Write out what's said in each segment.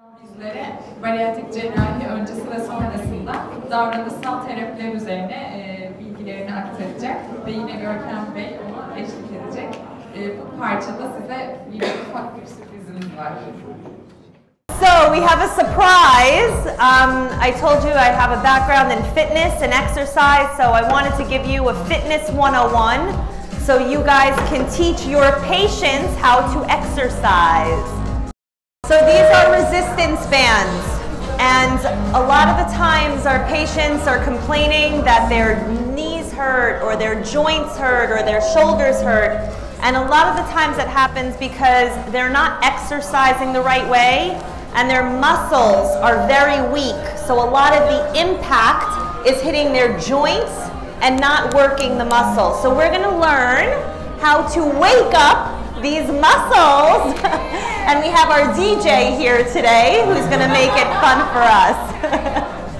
Bizlere bariatrik cerrahi öncesi ve sonrasında davranışsal terapiler üzerine bilgilerini aktaracak ve yine Görkem Bey ona eşlik edecek. Bu parçada size bir ufak bir sürprizimiz var. So we have a surprise. I told you I have a background in fitness and exercise, so I wanted to give you a fitness 101 so you guys can teach your patients how to exercise. So these are resistance bands, and a lot of the times our patients are complaining that their knees hurt or their joints hurt or their shoulders hurt, and a lot of the times that happens because they're not exercising the right way and their muscles are very weak. So a lot of the impact is hitting their joints and not working the muscles. So we're going to learn how to wake up these muscles. And we have our DJ here today who's going to make it fun for us.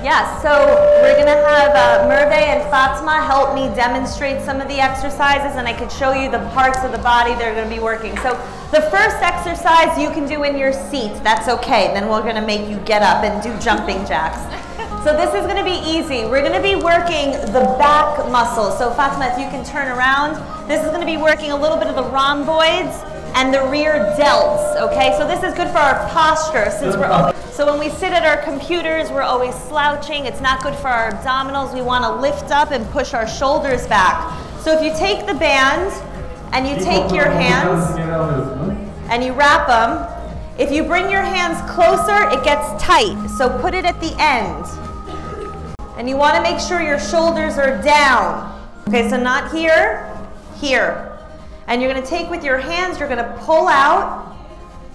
Yeah, so we're going to have Merve and Fatma help me demonstrate some of the exercises, and I could show you the parts of the body that are going to be working. So the first exercise you can do in your seat. That's okay. Then we're going to make you get up and do jumping jacks. So this is going to be easy. We're going to be working the back muscles. So Fatma, if you can turn around, this is going to be working a little bit of the rhomboids and the rear delts, okay? So this is good for our posture since so when we sit at our computers, we're always slouching. It's not good for our abdominals. We want to lift up and push our shoulders back. So if you take the band and you take your hands and you wrap them, if you bring your hands closer, it gets tight. So put it at the end. And you want to make sure your shoulders are down. Okay, so not here, here. And you're going to take with your hands, you're going to pull out,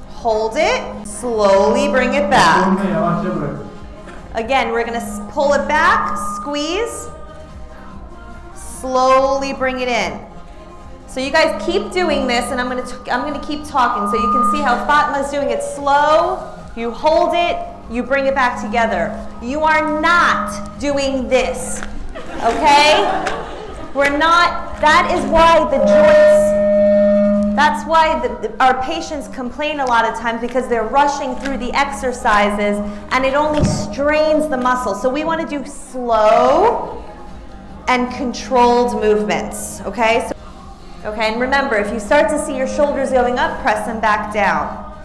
hold it, slowly bring it back. Again, we're going to pull it back, squeeze, slowly bring it in. So you guys keep doing this, and I'm going to keep talking so you can see how Fatma's doing it slow. You hold it, you bring it back together. You are not doing this, okay? We're not, that is why the joints, that's why our patients complain a lot of times because they're rushing through the exercises and it only strains the muscle. So we want to do slow and controlled movements, okay? Okay, and remember, if you start to see your shoulders going up, press them back down.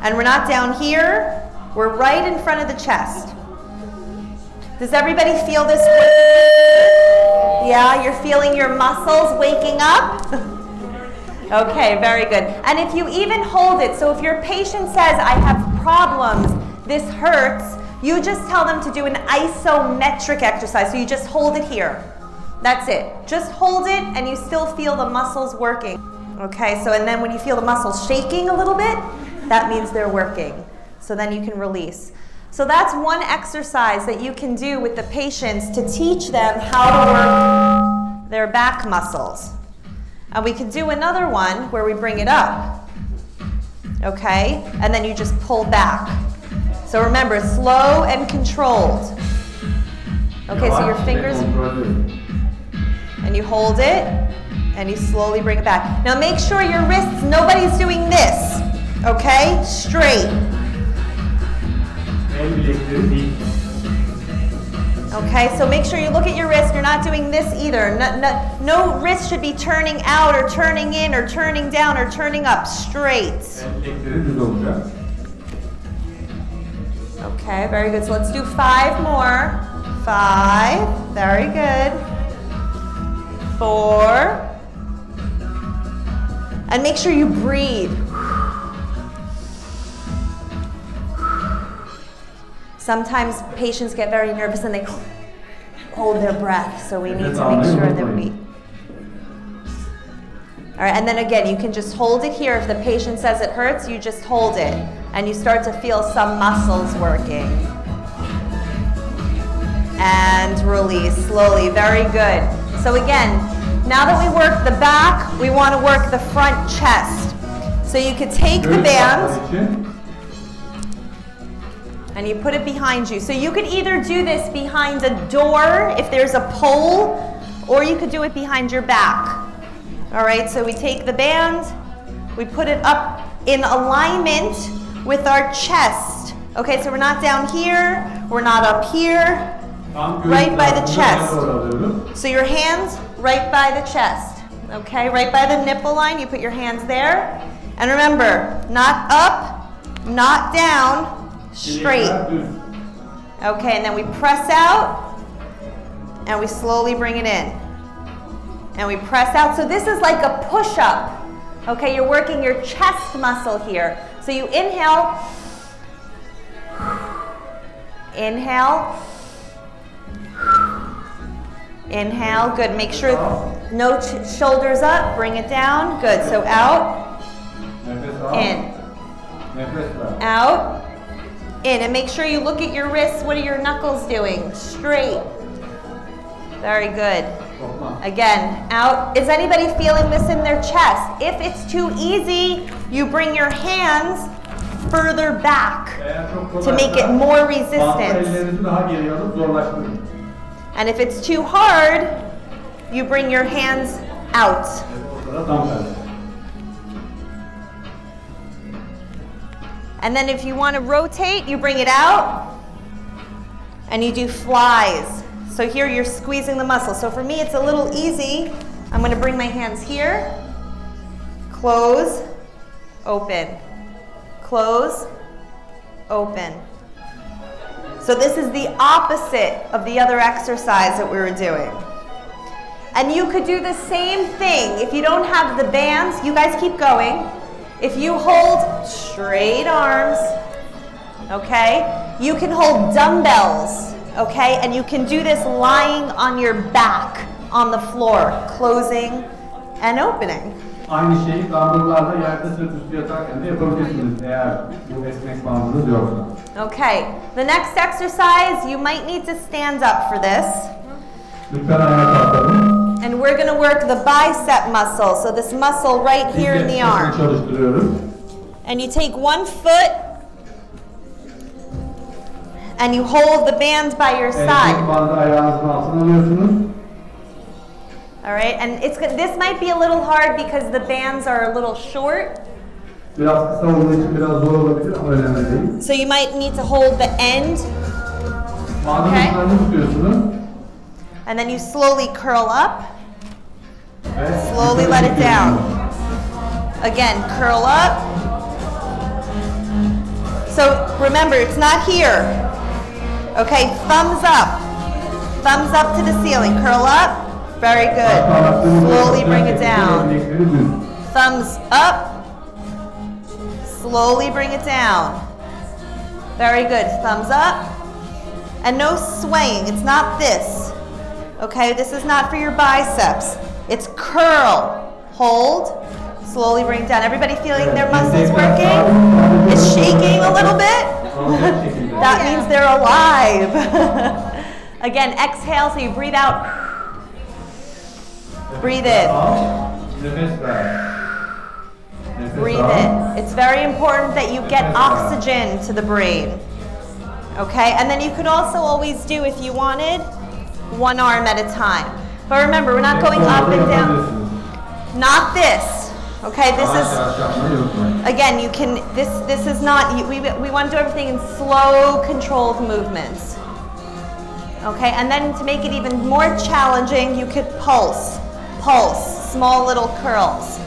And we're not down here, we're right in front of the chest. Does everybody feel this? Yeah, you're feeling your muscles waking up? Okay, very good. And if you even hold it, so if your patient says, I have problems, this hurts, you just tell them to do an isometric exercise. So you just hold it here. That's it. Just hold it and you still feel the muscles working. Okay, so and then when you feel the muscles shaking a little bit, that means they're working. So then you can release. So that's one exercise that you can do with the patients to teach them how to work their back muscles. And we can do another one where we bring it up. Okay, and then you just pull back. So remember, slow and controlled. Okay, so your fingers, and you hold it, and you slowly bring it back. Now make sure your wrists, nobody's doing this, okay? Straight. Okay, so make sure you look at your wrist, you're not doing this either. No wrist should be turning out or turning in or turning down or turning up, straight. Okay, very good, so let's do 5 more. 5, very good. 4, and make sure you breathe. Sometimes patients get very nervous and they hold their breath, so we need to make sure that we... All right, and then again, you can just hold it here. If the patient says it hurts, you just hold it, and you start to feel some muscles working. And release slowly, very good. So again, now that we work the back, we want to work the front chest. So you could take the band and you put it behind you. So you could either do this behind a door if there's a pole, or you could do it behind your back. All right, so we take the band, we put it up in alignment with our chest. Okay, so we're not down here, we're not up here, right by the chest. So your hands right by the chest, okay? Right by the nipple line, you put your hands there. And remember, not up, not down, straight. Okay, and then we press out, and we slowly bring it in. And we press out. So this is like a push-up. Okay, you're working your chest muscle here. So you inhale, inhale, inhale, good. Make sure no shoulders up, bring it down, good. So out, in, out, in. And make sure you look at your wrists. What are your knuckles doing? Straight. Very good. Again, out. Is anybody feeling this in their chest? If it's too easy, you bring your hands further back to make it more resistance. And if it's too hard, you bring your hands out. And then if you want to rotate, you bring it out and you do flies. So here you're squeezing the muscle. So for me, it's a little easy. I'm going to bring my hands here, close, open, close, open. So this is the opposite of the other exercise that we were doing. And you could do the same thing. If you don't have the bands, you guys keep going. If you hold straight arms, okay, you can hold dumbbells. Okay, and you can do this lying on your back on the floor, closing and opening. Aynı şeyi dumbbell'larda yerde sırt üstü yatarken de yapabilirsiniz eğer bu esnek bandınız yoksa. Okay, the next exercise, you might need to stand up for this. Lütfen ayağa kalkalım. And we're going to work the bicep muscle, so this muscle right here in the arm. And you take one foot and you hold the band by your side. All right, and this might be a little hard because the bands are a little short. So you might need to hold the end. Okay. And then you slowly curl up. Slowly let it down. Again, curl up. So remember, it's not here. Okay, thumbs up. Thumbs up to the ceiling. Curl up. Very good. Slowly bring it down. Thumbs up. Slowly bring it down. Very good. Thumbs up. And no swaying. It's not this. Okay, this is not for your biceps. It's curl. Hold. Slowly bring it down. Everybody feeling their muscles working? It's shaking a little bit? That means they're alive. Again, exhale, so you breathe out. Breathe in. Breathe in. It's very important that you get oxygen to the brain. Okay, and then you could also always do, if you wanted, one arm at a time. But remember, we're not going up and down. Not this. Okay, this is, again, you can, this is not, we want to do everything in slow, controlled movements. Okay, and then to make it even more challenging, you could pulse, small little curls.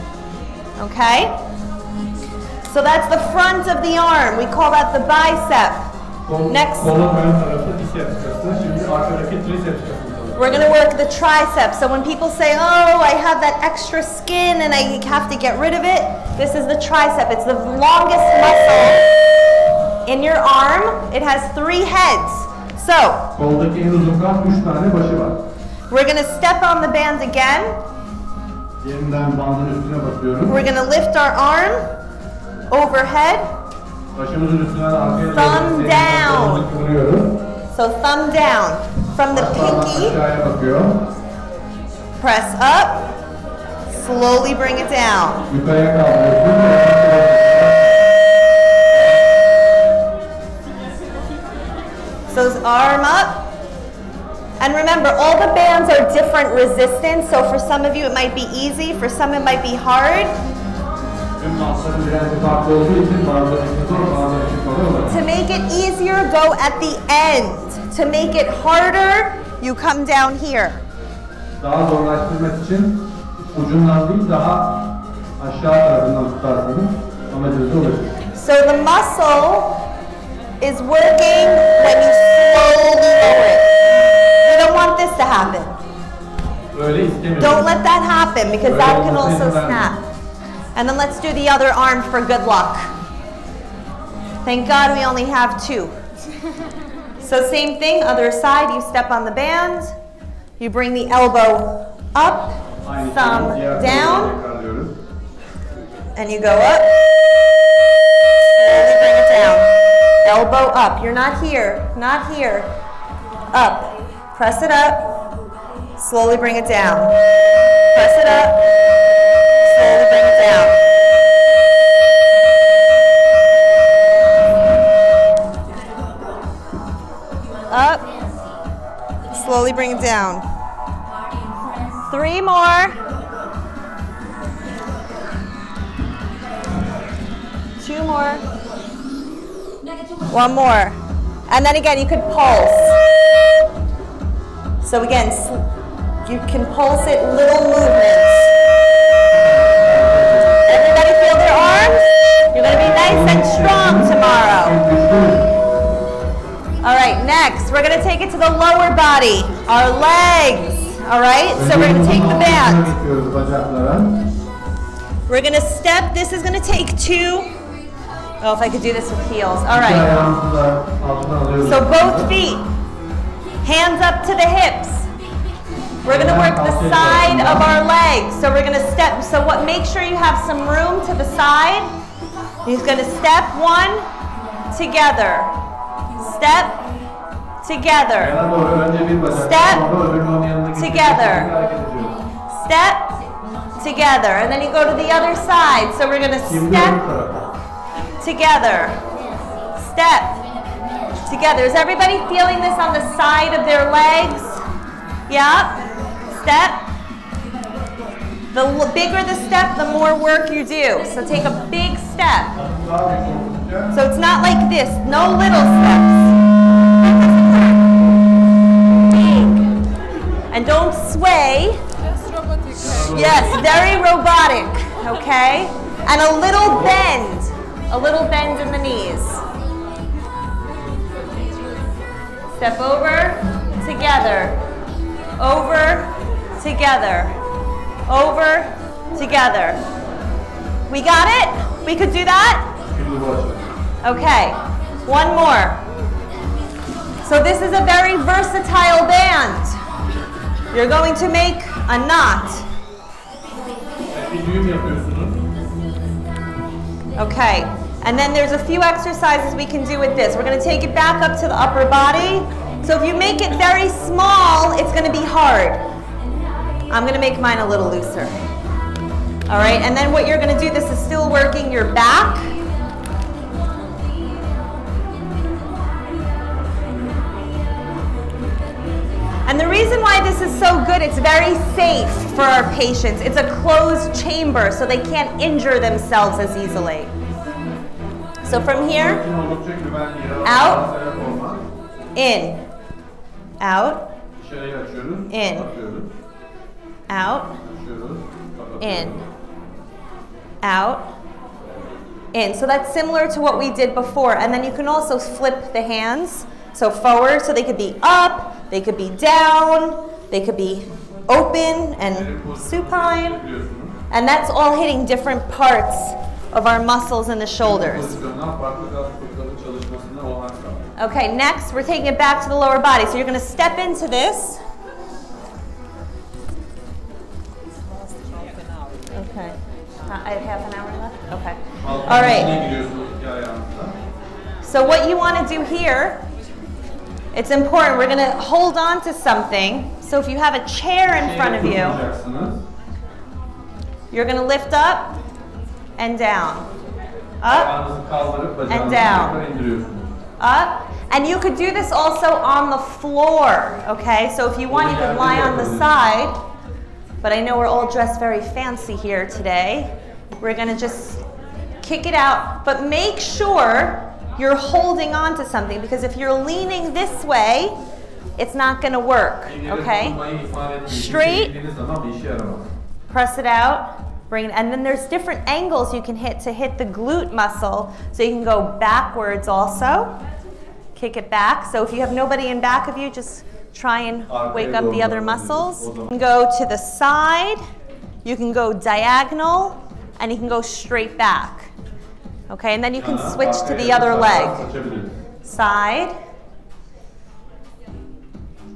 Okay? So that's the front of the arm. We call that the bicep. Next, we're going to work the triceps. So when people say, oh, I have that extra skin and I have to get rid of it, this is the tricep. It's the longest muscle in your arm. It has 3 heads. So, we're going to step on the band again. We're going to lift our arm overhead. Thumb down. So thumb down. From the pinky, press up, slowly bring it down. So arm up. And remember, all the bands are different resistance. So for some of you it might be easy, for some it might be hard. Tüm dansların birazcık farklı olduğu için bazıları için zor, bazıları için kolay olur. To make it easier, go at the end. To make it harder, you come down here. Daha zorlaştırmak için ucundan değil daha aşağı tarafından tutarsanız amacınıza ulaşır. So the muscle is working when you slowly lower it. We don't want this to happen. Öyle istemiyorum. Don't let that happen because that can also snap. And then let's do the other arm for good luck. Thank God we only have two. So same thing, other side, you step on the band, you bring the elbow up, thumb down, and you go up, slowly bring it down. Elbow up, you're not here, not here. Up, press it up, slowly bring it down. Press it up, slowly bring it down. Up, slowly bring it down. 3 more. 2 more. 1 more. And then again, you could pulse. So again, you can pulse it, little movements. Everybody feel their arms? You're going to be nice and strong tomorrow. All right, next, we're going to take it to the lower body, our legs. All right, so we're going to take the band. We're going to step. This is going to take 2. Oh, if I could do this with heels. All right. So both feet, hands up to the hips. We're going to work the side of our legs. So we're going to step. So what? Make sure you have some room to the side. He's going to step 1 together. Step together. Step together. Step together. And then you go to the other side. So we're going to step together. Step together. Is everybody feeling this on the side of their legs? Yeah. Step. The bigger the step, the more work you do. So take a big step. So it's not like this, no little steps. Big. And don't sway. Just robotic. Yes, very robotic, okay? And a little bend in the knees. Step over, together, over, together, over, together. We got it? We could do that? Okay, 1 more. So this is a very versatile band. You're going to make a knot. Okay, and then there's a few exercises we can do with this. We're going to take it back up to the upper body. So if you make it very small, it's going to be hard. I'm going to make mine a little looser. All right, and then what you're going to do, this is still working your back. And the reason why this is so good, it's very safe for our patients. It's a closed chamber, so they can't injure themselves as easily. So from here, out, in, out, in, out, in, out, in. So that's similar to what we did before. And then you can also flip the hands. So forward, so they could be up, they could be down, they could be open and supine. And that's all hitting different parts of our muscles in the shoulders. Okay, next we're taking it back to the lower body. So you're going to step into this. Okay. I have half an hour left? Okay. All right. So what you want to do here, it's important. We're going to hold on to something. So if you have a chair in front of you, you're going to lift up and down. Up and down. Up. And you could do this also on the floor, okay? So if you want, you could lie on the side. But I know we're all dressed very fancy here today. We're going to just Kick it out, but make sure you're holding on to something, because if you're leaning this way, it's not going to work, okay? Straight, press it out, bring it, and then there's different angles you can hit to hit the glute muscle, so you can go backwards also. Kick it back. So if you have nobody in back of you, just try and wake up the other muscles. You can go to the side, you can go diagonal, and you can go straight back. Okay, and then you can switch to the other leg. Side,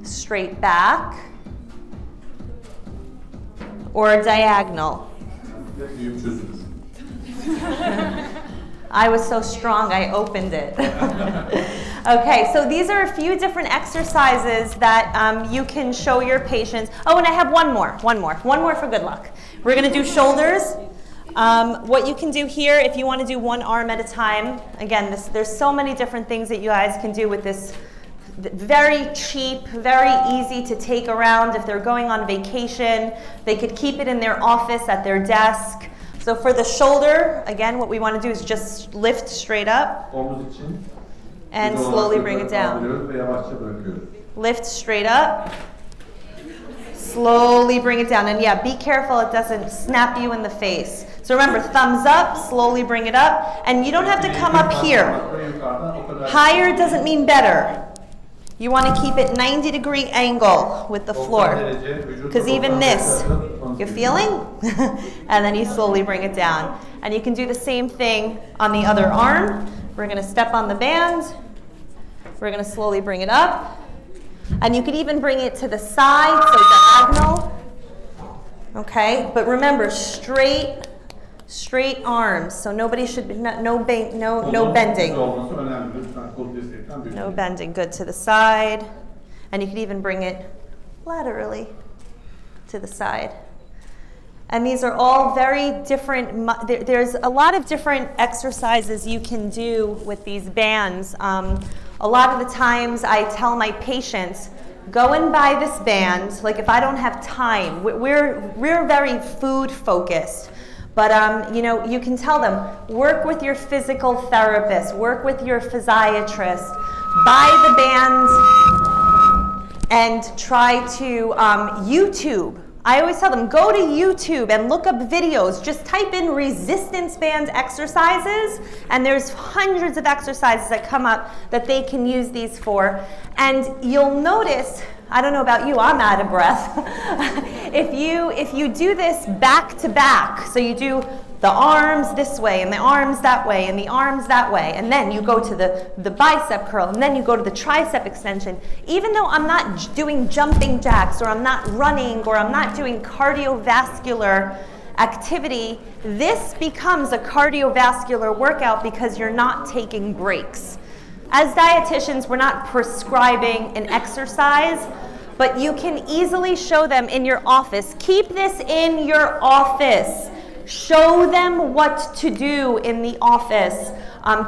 straight back, or diagonal. I was so strong, I opened it. Okay, so these are a few different exercises that you can show your patients. Oh, and I have one more for good luck. We're gonna do shoulders. What you can do here, if you want to do one arm at a time, again, there's so many different things that you guys can do with this. Very cheap, very easy to take around. If they're going on vacation, they could keep it in their office at their desk. So for the shoulder, again, what we want to do is just lift straight up and slowly bring it down. Lift straight up, slowly bring it down. And yeah, be careful it doesn't snap you in the face. So remember, thumbs up, slowly bring it up. And you don't have to come up here. Higher doesn't mean better. You want to keep it 90-degree angle with the floor. Because even this, you're feeling? And then you slowly bring it down. And you can do the same thing on the other arm. We're going to step on the band. We're going to slowly bring it up. And you could even bring it to the side, so diagonal. Okay, but remember, straight arms. So nobody should be, no bending. No bending. Good, to the side. And you could even bring it laterally to the side. And these are all very different. There's a lot of different exercises you can do with these bands. A lot of the times I tell my patients, go and buy this band. Like if I don't have time, we're very food focused. But you know, you can tell them, work with your physical therapist, work with your physiatrist, buy the band, and try to YouTube. I always tell them, go to YouTube and look up videos. Just type in resistance band exercises, and there's hundreds of exercises that come up that they can use these for. And you'll notice, I don't know about you, I'm out of breath. If you do this back to back, so you do the arms this way and the arms that way and the arms that way, and then you go to the bicep curl, and then you go to the tricep extension. Even though I'm not doing jumping jacks, or I'm not running, or I'm not doing cardiovascular activity, this becomes a cardiovascular workout because you're not taking breaks. As dietitians, we're not prescribing an exercise, but you can easily show them in your office. Keep this in your office. Show them what to do in the office.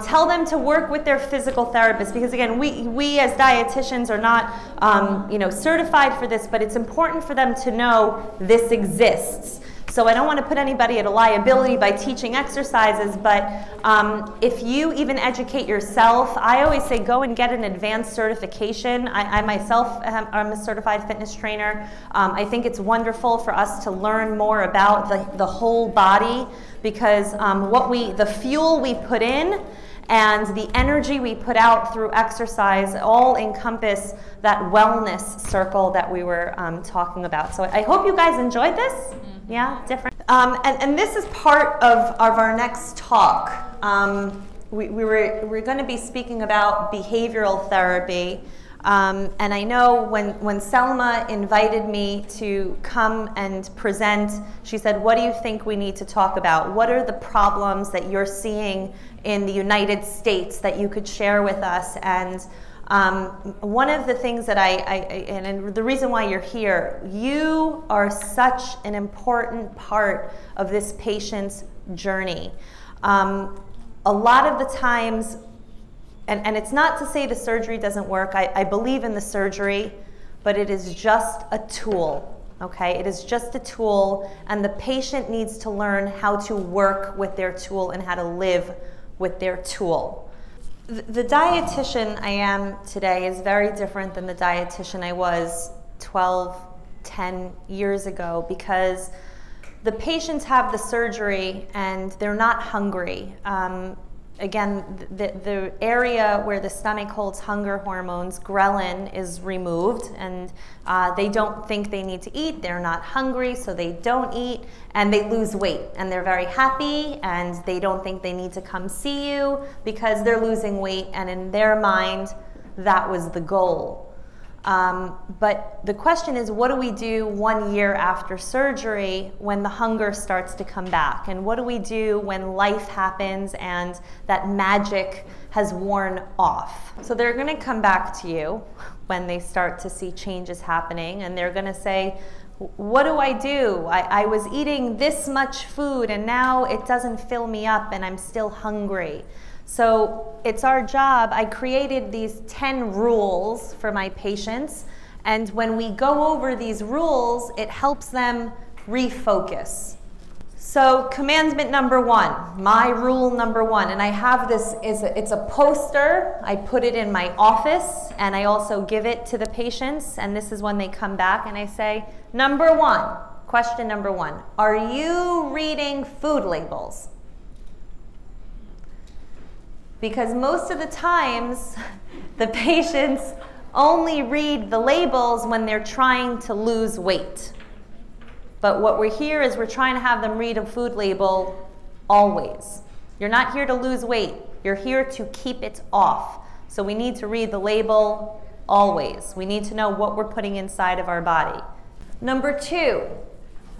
Tell them to work with their physical therapist, because again, we as dietitians are not you know, certified for this, but it's important for them to know this exists. So I don't want to put anybody at a liability by teaching exercises, but if you even educate yourself, I always say go and get an advanced certification. I myself am a certified fitness trainer. I think it's wonderful for us to learn more about the whole body, because the fuel we put in and the energy we put out through exercise all encompass that wellness circle that we were talking about. So I hope you guys enjoyed this. Yeah, different. And this is part of our next talk. We're going to be speaking about behavioral therapy. And I know when Selma invited me to come and present, she said, what do you think we need to talk about? What are the problems that you're seeing in the United States that you could share with us? And one of the things that and the reason why you're here, you are such an important part of this patient's journey. A lot of the times, and it's not to say the surgery doesn't work, I believe in the surgery, but it is just a tool, Okay, it is just a tool, and the patient needs to learn how to work with their tool and how to live with their tool. The dietitian I am today is very different than the dietitian I was 10 years ago, because the patients have the surgery and they're not hungry. Again, the area where the stomach holds hunger hormones, ghrelin, is removed, and they don't think they need to eat. They're not hungry, so they don't eat, and they lose weight, and they're very happy, and they don't think they need to come see you because they're losing weight, and in their mind, that was the goal. But the question is, what do we do 1 year after surgery when the hunger starts to come back? And what do we do when life happens and that magic has worn off? So they're going to come back to you when they start to see changes happening, and they're going to say, what do? I was eating this much food and now it doesn't fill me up and I'm still hungry. So it's our job. I created these 10 rules for my patients, and when we go over these rules, it helps them refocus. So commandment number 1, my rule number 1, and I have this, it's a poster. I put it in my office, and I also give it to the patients, and this is when they come back, and I say, number 1, question number 1, are you reading food labels? Because most of the times, the patients only read the labels when they're trying to lose weight. But what we're here is we're trying to have them read a food label always. You're not here to lose weight. You're here to keep it off. So we need to read the label always. We need to know what we're putting inside of our body. Number 2.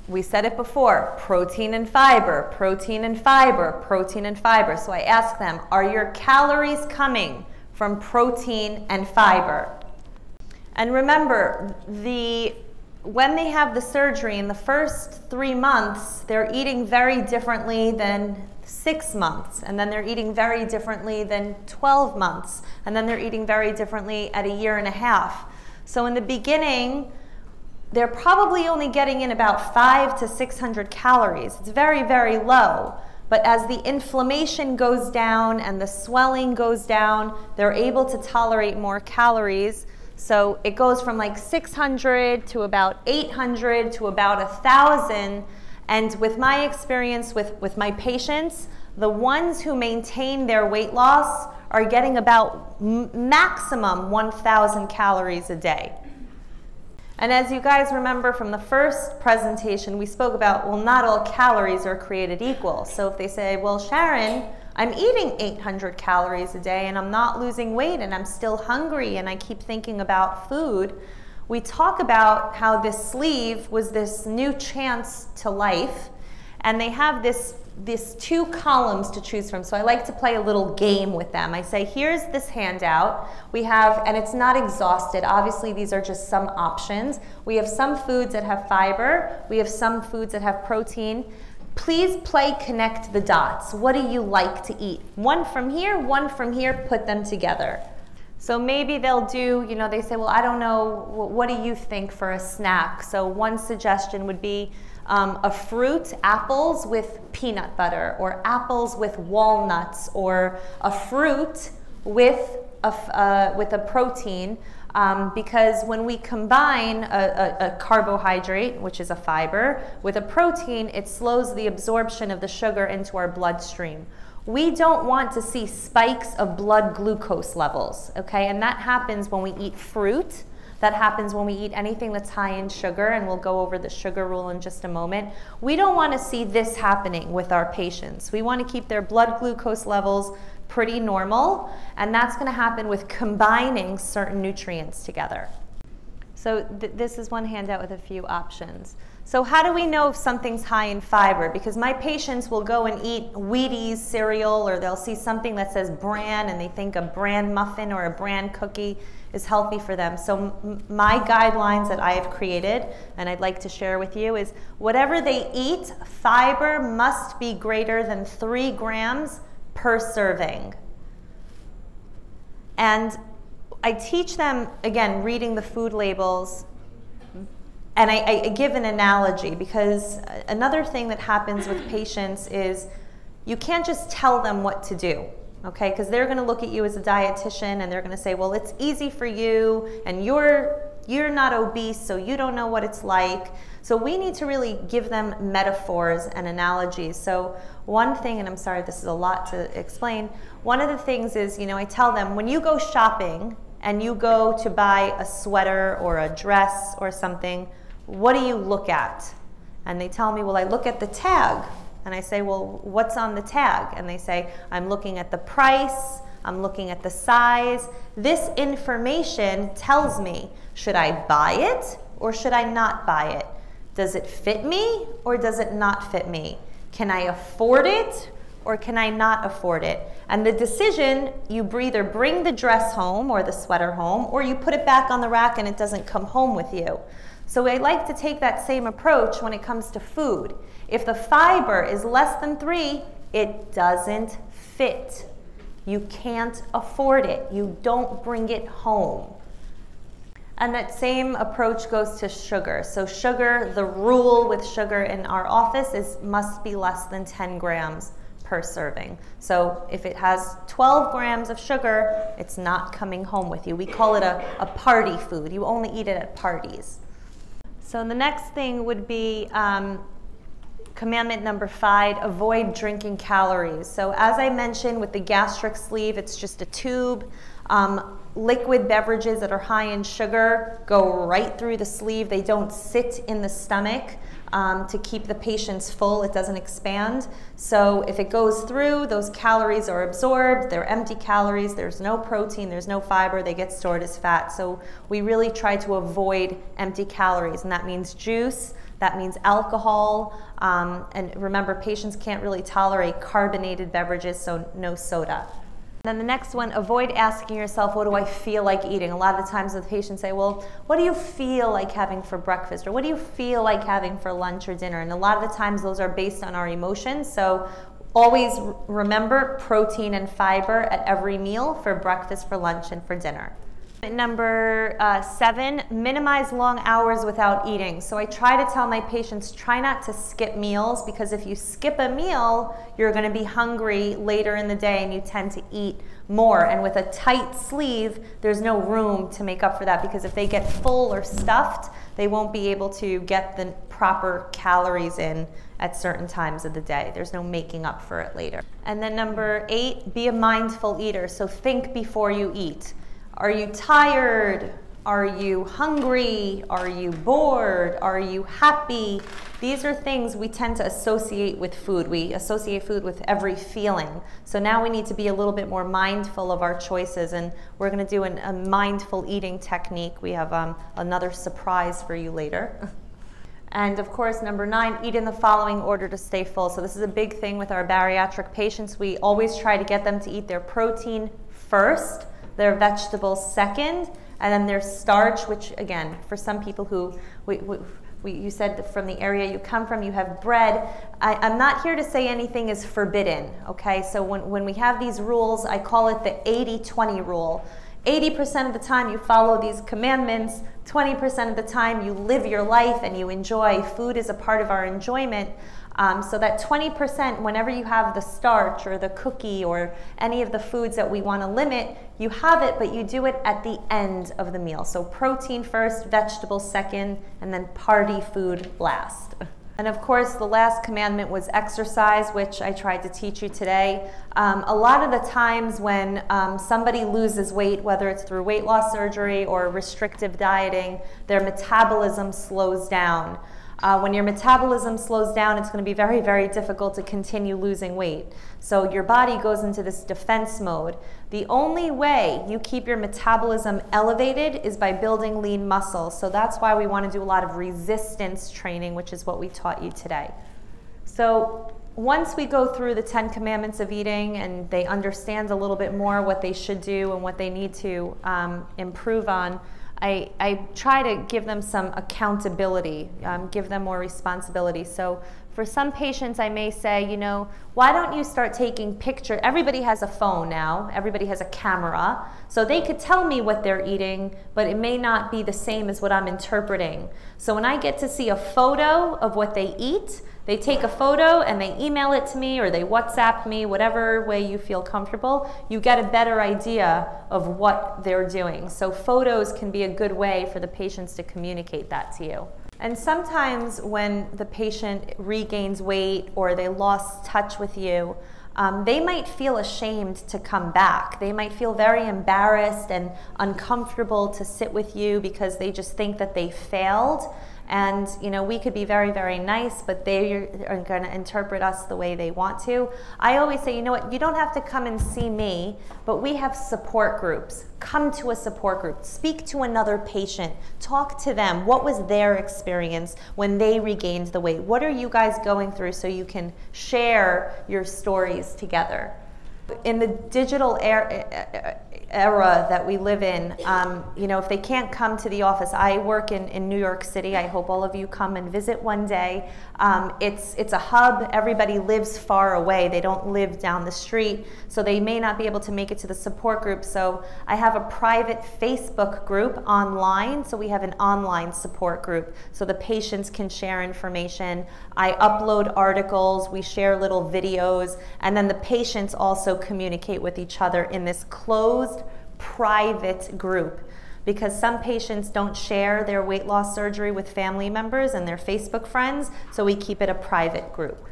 We said it before, protein and fiber, protein and fiber, protein and fiber. So I ask them, are your calories coming from protein and fiber? And remember, when they have the surgery in the first 3 months, they're eating very differently than 6 months, and then they're eating very differently than 12 months, and then they're eating very differently at 1.5 years. So in the beginning, they're probably only getting in about 500 to 600 calories. It's very, very low. But as the inflammation goes down and the swelling goes down, they're able to tolerate more calories. So it goes from like 600 to about 800 to about 1,000. And with my experience with my patients, the ones who maintain their weight loss are getting about maximum 1,000 calories a day. And as you guys remember from the first presentation, we spoke about, well, not all calories are created equal. So if they say, well, Sharon, I'm eating 800 calories a day and I'm not losing weight and I'm still hungry and I keep thinking about food, we talk about how this sleeve was this new chance to life, and they have this 2 columns to choose from. So I like to play a little game with them. I say, here's this handout. We have, and it's not exhausted. Obviously, these are just some options. We have some foods that have fiber. We have some foods that have protein. Please play connect the dots. What do you like to eat? One from here, put them together. So maybe they'll do, they say, well, I don't know, what do you think for a snack? So one suggestion would be a fruit, apples with peanut butter, or apples with walnuts, or a fruit with a protein, because when we combine a carbohydrate, which is a fiber, with a protein, it slows the absorption of the sugar into our bloodstream. We don't want to see spikes of blood glucose levels, okay? And that happens when we eat fruit. That happens when we eat anything that's high in sugar, and we'll go over the sugar rule in just a moment. We don't want to see this happening with our patients. We want to keep their blood glucose levels pretty normal, and that's going to happen with combining certain nutrients together. So this is one handout with a few options. So how do we know if something's high in fiber? Because my patients will go and eat Wheaties cereal, or they'll see something that says bran and they think a bran muffin or a bran cookie is healthy for them. So my guidelines that I have created, and I'd like to share with you, is whatever they eat, fiber must be greater than 3 grams per serving. And I teach them, again, reading the food labels And I give an analogy, because another thing that happens with patients is you can't just tell them what to do, okay? Because they're going to look at you as a dietitian and they're going to say, well, it's easy for you and you're not obese, so you don't know what it's like. So we need to really give them metaphors and analogies. So one thing, and I'm sorry, this is a lot to explain, one of the things is, you know, I tell them, when you go shopping and you go to buy a sweater or a dress or something, what do you look at? And they tell me, well, I look at the tag. And I say, well, what's on the tag? And they say, I'm looking at the price, I'm looking at the size. This information tells me, should I buy it or should I not buy it? Does it fit me or does it not fit me? Can I afford it or can I not afford it? And the decision, you either bring the dress home or the sweater home, or you put it back on the rack and it doesn't come home with you. So I like to take that same approach when it comes to food. If the fiber is less than 3, it doesn't fit. You can't afford it. You don't bring it home. And that same approach goes to sugar. So sugar, the rule with sugar in our office is must be less than 10 grams per serving. So if it has 12 grams of sugar, it's not coming home with you. We call it a party food. You only eat it at parties. So the next thing would be commandment number 5, avoid drinking calories. So as I mentioned with the gastric sleeve, it's just a tube. Liquid beverages that are high in sugar go right through the sleeve. They don't sit in the stomach to keep the patients full. It doesn't expand. So if it goes through, those calories are absorbed. They're empty calories. There's no protein. There's no fiber. They get stored as fat. So we really try to avoid empty calories. And that means juice. That means alcohol. And remember, patients can't really tolerate carbonated beverages, so no soda. Then the next one, avoid asking yourself, what do I feel like eating? A lot of the times the patients say, well, what do you feel like having for breakfast? Or what do you feel like having for lunch or dinner? And a lot of the times those are based on our emotions. So always remember protein and fiber at every meal, for breakfast, for lunch, and for dinner. Number 7, minimize long hours without eating. So I try to tell my patients, try not to skip meals, because if you skip a meal, you're going to be hungry later in the day and you tend to eat more. And with a tight sleeve, there's no room to make up for that, because if they get full or stuffed, they won't be able to get the proper calories in at certain times of the day. There's no making up for it later. And then number 8, be a mindful eater. So think before you eat. Are you tired? Are you hungry? Are you bored? Are you happy? These are things we tend to associate with food. We associate food with every feeling. So now we need to be a little bit more mindful of our choices, and we're going to do a mindful eating technique. We have another surprise for you later. And of course, number 9, eat in the following order to stay full. So this is a big thing with our bariatric patients. We always try to get them to eat their protein first, their vegetables second, and then their starch, which again, for some people who, you said from the area you come from, you have bread. I'm not here to say anything is forbidden, okay? So when we have these rules, I call it the 80-20 rule. 80% of the time you follow these commandments, 20% of the time you live your life and you enjoy. Food is a part of our enjoyment. So that 20%, whenever you have the starch or the cookie or any of the foods that we want to limit, you have it, but you do it at the end of the meal. So protein first, vegetables second, and then party food last. And of course, the last commandment was exercise, which I tried to teach you today. A lot of the times when somebody loses weight, whether it's through weight loss surgery or restrictive dieting, their metabolism slows down. When your metabolism slows down, it's going to be very, very difficult to continue losing weight. So your body goes into this defense mode. The only way you keep your metabolism elevated is by building lean muscle. So that's why we want to do a lot of resistance training, which is what we taught you today. So once we go through the 10 commandments of eating and they understand a little bit more what they should do and what they need to improve on, I try to give them some accountability, give them more responsibility. So For some patients, I may say, you know, why don't you start taking pictures? Everybody has a phone now. Everybody has a camera. So they could tell me what they're eating, but it may not be the same as what I'm interpreting. So when I get to see a photo of what they eat, they take a photo and they email it to me or they WhatsApp me, whatever way you feel comfortable, you get a better idea of what they're doing. So photos can be a good way for the patients to communicate that to you. And sometimes when the patient regains weight or they lost touch with you, they might feel ashamed to come back. They might feel very embarrassed and uncomfortable to sit with you because they just think that they failed. And you know, we could be very, very nice, but they are going to interpret us the way they want to. I always say, you know what, you don't have to come and see me, but we have support groups. Come to a support group. Speak to another patient. Talk to them. What was their experience when they regained the weight? What are you guys going through so you can share your stories together? In the digital era that we live in, you know, if they can't come to the office, I work in New York City. I hope all of you come and visit one day. It's a hub. Everybody lives far away. They don't live down the street, so they may not be able to make it to the support group. So I have a private Facebook group online. So we have an online support group so the patients can share information. I upload articles. We share little videos, and then the patients also communicate with each other in this closed private group, because some patients don't share their weight loss surgery with family members and their Facebook friends, so we keep it a private group.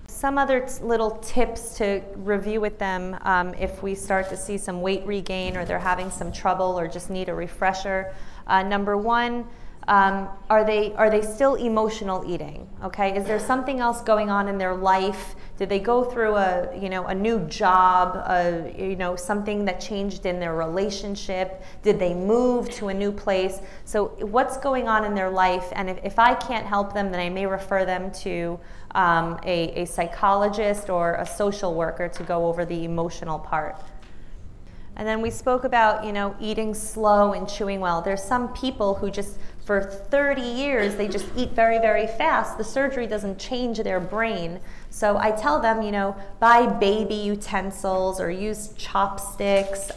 Some other little tips to review with them if we start to see some weight regain or they're having some trouble or just need a refresher. Number one, are they still emotional eating? Okay, is there something else going on in their life? Did they go through a new job? Something that changed in their relationship? Did they move to a new place? So what's going on in their life? And if I can't help them, then I may refer them to a psychologist or a social worker to go over the emotional part. And then we spoke about, you know, eating slow and chewing well. There's some people who just, for 30 years, they just eat very, very fast. The surgery doesn't change their brain. So I tell them, you know, buy baby utensils or use chopsticks,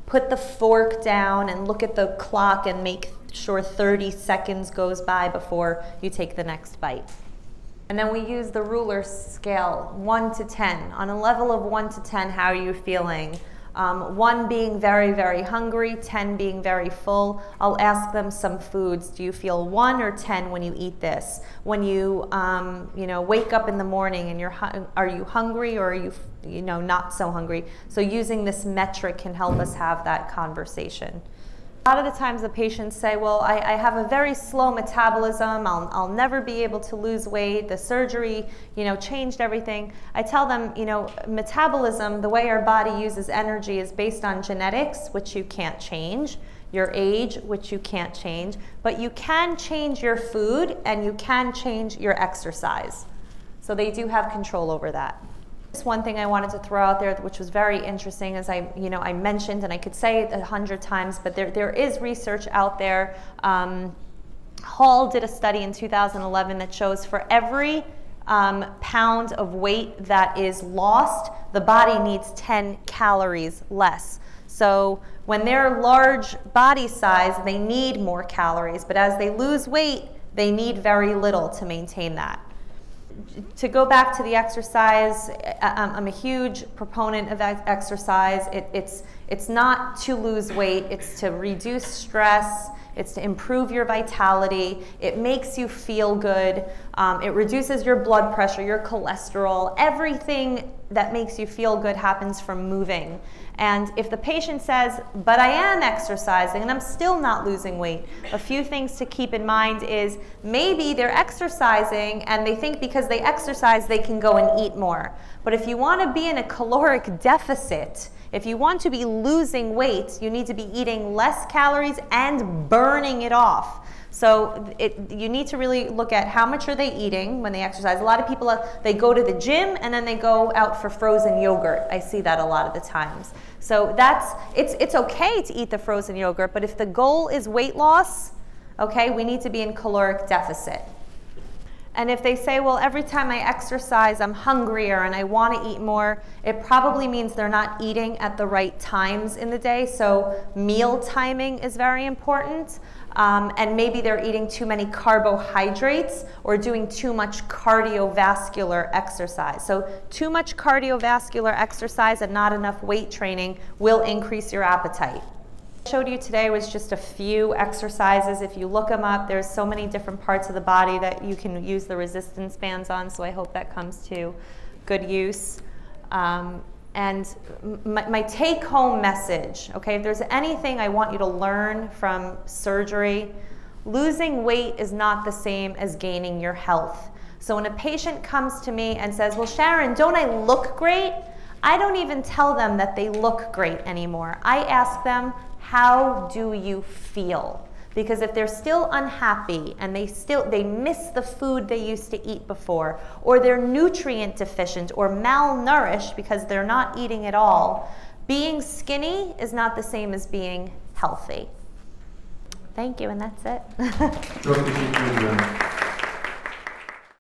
put the fork down and look at the clock and make sure 30 seconds goes by before you take the next bite. And then we use the ruler scale, 1 to 10. On a level of 1 to 10, how are you feeling? 1 being very, very hungry, 10 being very full. I'll ask them some foods. Do you feel 1 or 10 when you eat this? When you, wake up in the morning and are you hungry or are you, not so hungry? So using this metric can help us have that conversation. A lot of the times the patients say, well, I have a very slow metabolism, I'll never be able to lose weight, the surgery, changed everything. I tell them, metabolism, the way our body uses energy is based on genetics, which you can't change, your age, which you can't change, but you can change your food and you can change your exercise. So they do have control over that. One thing I wanted to throw out there, which was very interesting, as I mentioned, and I could say it 100 times, but there is research out there. Hall did a study in 2011 that shows for every pound of weight that is lost, the body needs 10 calories less. So when they're large body size, they need more calories, but as they lose weight, they need very little to maintain that. To go back to the exercise, I'm a huge proponent of exercise. It's not to lose weight, it's to reduce stress, it's to improve your vitality, it makes you feel good, it reduces your blood pressure, your cholesterol, everything that makes you feel good happens from moving. And if the patient says, but I am exercising and I'm still not losing weight, a few things to keep in mind is maybe they're exercising and they think because they exercise they can go and eat more. But if you want to be in a caloric deficit, if you want to be losing weight, you need to be eating less calories and burning it off. So you need to really look at how much are they eating when they exercise. A lot of people, they go to the gym and then they go out for frozen yogurt. I see that a lot of the times. So it's okay to eat the frozen yogurt, but if the goal is weight loss, okay, we need to be in caloric deficit. And if they say, well, every time I exercise, I'm hungrier and I want to eat more, it probably means they're not eating at the right times in the day. So meal timing is very important. And maybe they're eating too many carbohydrates or doing too much cardiovascular exercise. So too much cardiovascular exercise and not enough weight training will increase your appetite. I showed you today was just a few exercises. If you look them up, there's so many different parts of the body that you can use the resistance bands on, so I hope that comes to good use. And my take-home message, okay, if there's anything I want you to learn from surgery, losing weight is not the same as gaining your health. So when a patient comes to me and says, well, Sharon, don't I look great? I don't even tell them that they look great anymore. I ask them, how do you feel? Because if they're still unhappy and they miss the food they used to eat before, or they're nutrient deficient or malnourished because they're not eating at all, being skinny is not the same as being healthy. Thank you, and that's it. Çok teşekkür ediyorum.